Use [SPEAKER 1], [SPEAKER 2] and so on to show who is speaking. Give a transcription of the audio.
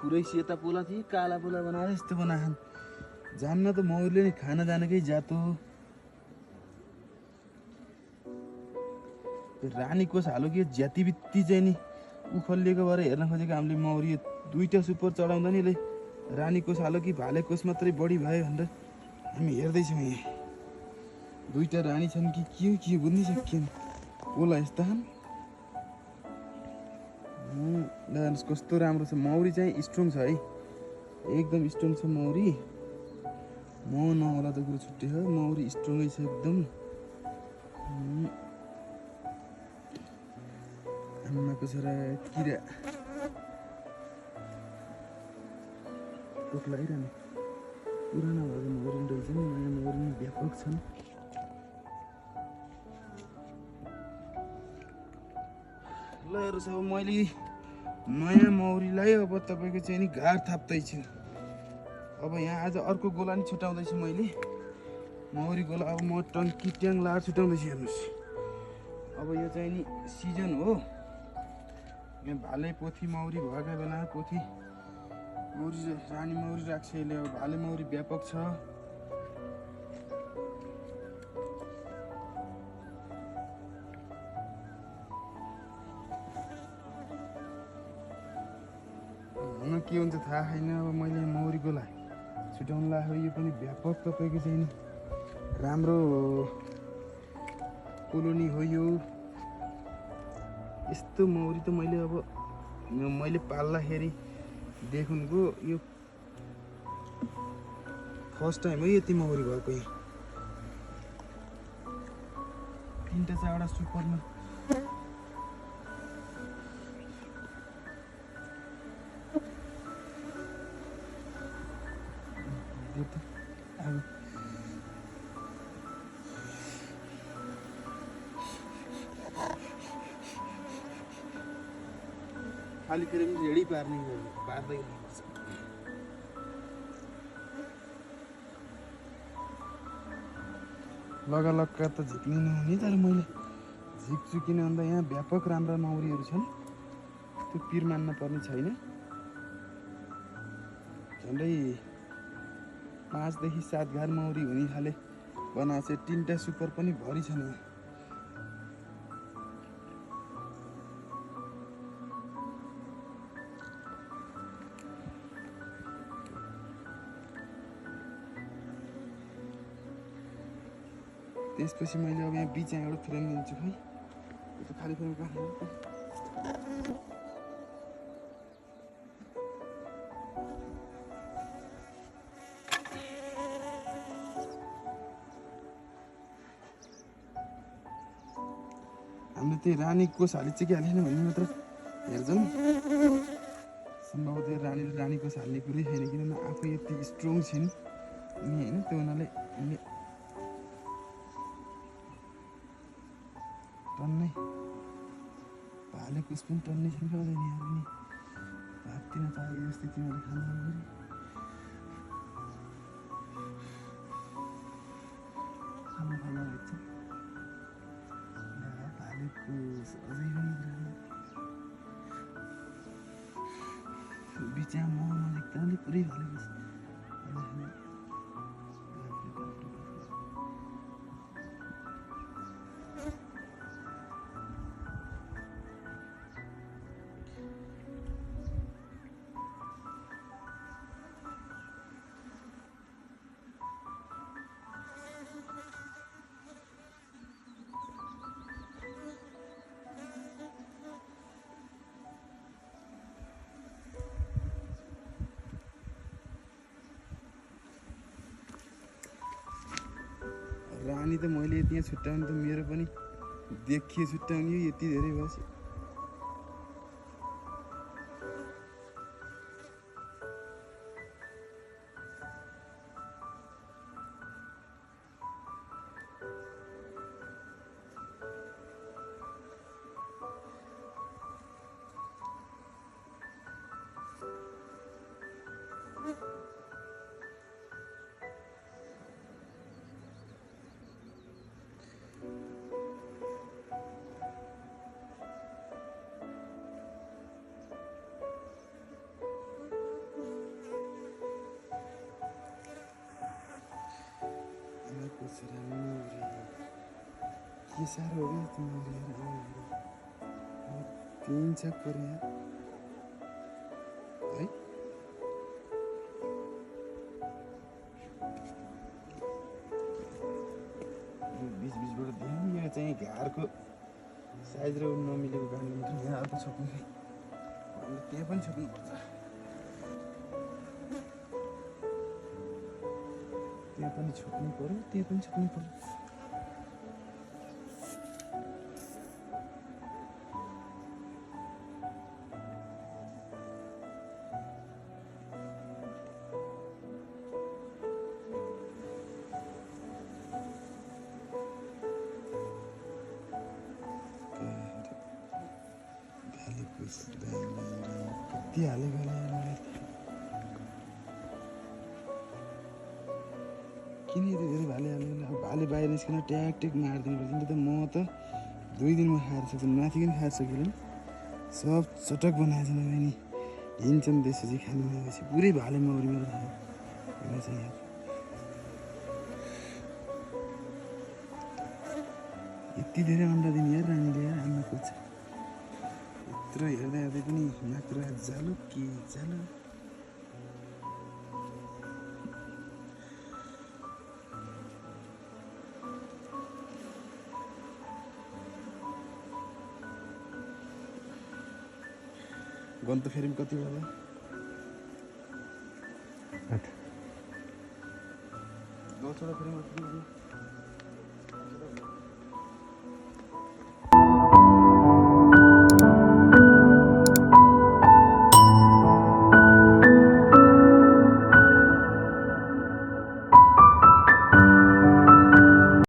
[SPEAKER 1] पुरै सेता पोला थिए काला पोला बनाएर यस्तो बनाएछन्। जान्न त मौरीले नि खाना जानेकै जात हो। रानी कोष हालो कि ज्यातिबित्ती चाहिँ नि उखलिएको भएर हेर्न खोजेको हामीले मौरी दुईटा सुपर चढाउँदा नि रानी कोष हालो कि भाले कोष मात्रै बढी भयो भनेर हामी हेर्दैछौँ। यहाँ दुईटा रानी छन् कि के बुझ्नै सकिएन। पोला यस्ता कस्तो राम्रो छ मौरी चाहिँ स्ट्रङ छ है एकदम स्ट्रङ छ मौरी। म नहोला त कुरो छुट्टै हो मौरी स्ट्रङै छ एकदम। आमाको छोरा किरा टोक लगाइरहने पुरानो भएको मौरी रहेछ नि नयाँ मौरी व्यापक छन्। ल हेर्नुहोस् अब मैले नयाँ मौरीलाई अब तपाईँको चाहिँ नि घार थाप्दैछु। अब यहाँ आज अर्को गोला नि छुट्याउँदैछु मैले मौरी गोला। अब म टङ्की ट्याङ लाएर छुट्याउँदैछु। हेर्नुहोस् अब यो चाहिँ नि सिजन हो। यहाँ भाले पोथी मौरी भएका बेला पोथी मौरी रानी मौरी राख्छ यसले। अब भाले मौरी व्यापक छ। हुन के हुन्छ थाहा छैन। अब मैले मौरी गोला छुट्याउनु लाग्यो यो पनि व्यापक तपाईँको चाहिँ राम्रो कोलोनी हो यो। यस्तो मौरी त मैले पाल्दाखेरि देखुनको यो फर्स्ट टाइम हो यति मौरी भएको। यहाँ 3टा 4वटा सुपरमा खाली फेरि पनि रेडी पार्दै गर्नुपर्छ। लगालगका त झिक्ने नहुने तर मैले झिक्छु किन भन्दा यहाँ व्यापक राम्रा मौरीहरू छन्। त्यो पिर मान्न पर्ने छैन। झन्डै 5 देखि 7 घार मौरी हुने खाले बनाएको छ। 3टा सुपर पनि भरि छन्। यहाँ त्यसपछि मैले अब यहाँ बिचमा एउटा फ्रेम दिन्छु खै यो त खाली फ्रेम कहाँ हामीले त्यही रानी कोष हालिसक्यो हालेन भन्ने मात्र हेर्छौँ। सम्भवतः रानी कोष हाल्ने कुरै छैन किनभने आफू यति स्ट्रङ छिन् अनि होइन त्यो हुनाले हामीले टन्नै भाले कोष पनि टन्नै सिकाउँदैन यहाँ पनि भाग्दिन चाहे जस्तै तिमीहरूले खानु भन्छ भाले कोष अझै पनि बिचमा म नजिक्दा पुरै भाले कोष रानी त मैले यति छुट्याउनु त मेरो पनि देखिए छुट्याउने यति धेरै भएछ। कुछ राम्ररी के साह्रो हो क्या तिमीले लिएर आउनु पिन्छ पऱ्यो यार है बिचबिचबाट ध्यान यो चाहिँ घारको साइज र नमिलेको कारणले मात्रै यहाँ अर्को छोप्नु त्यहाँ पनि छोप्नुपर्छ त्यहाँ पनि छोप्नु पऱ्यो त्यहाँ पनि छोप्नु पऱ्यो कति हालेको होला मलाई किन यति धेरै भाले हाल्यो अब भाले बाहिर निस्किन ट्याक ट्याक मारिदिनु पर्छ नि त म त 2 दिनमा खाएर सक्छु माथि पनि खाएर सकिनँ सब चटक बनाएछ नि नि हिँड्छन् त्यसपछि खानु आएपछि पुरै भाले मौरी मेरो खायो चाहिँ यहाँ यति धेरै अन्डा दिने यार रानीले यार आमा खोज्छ यत्रो हेर्दै हेर्दै पनि मात्र जालु के जालु गन्त फेरि कति होला 8 गछवटा फेरि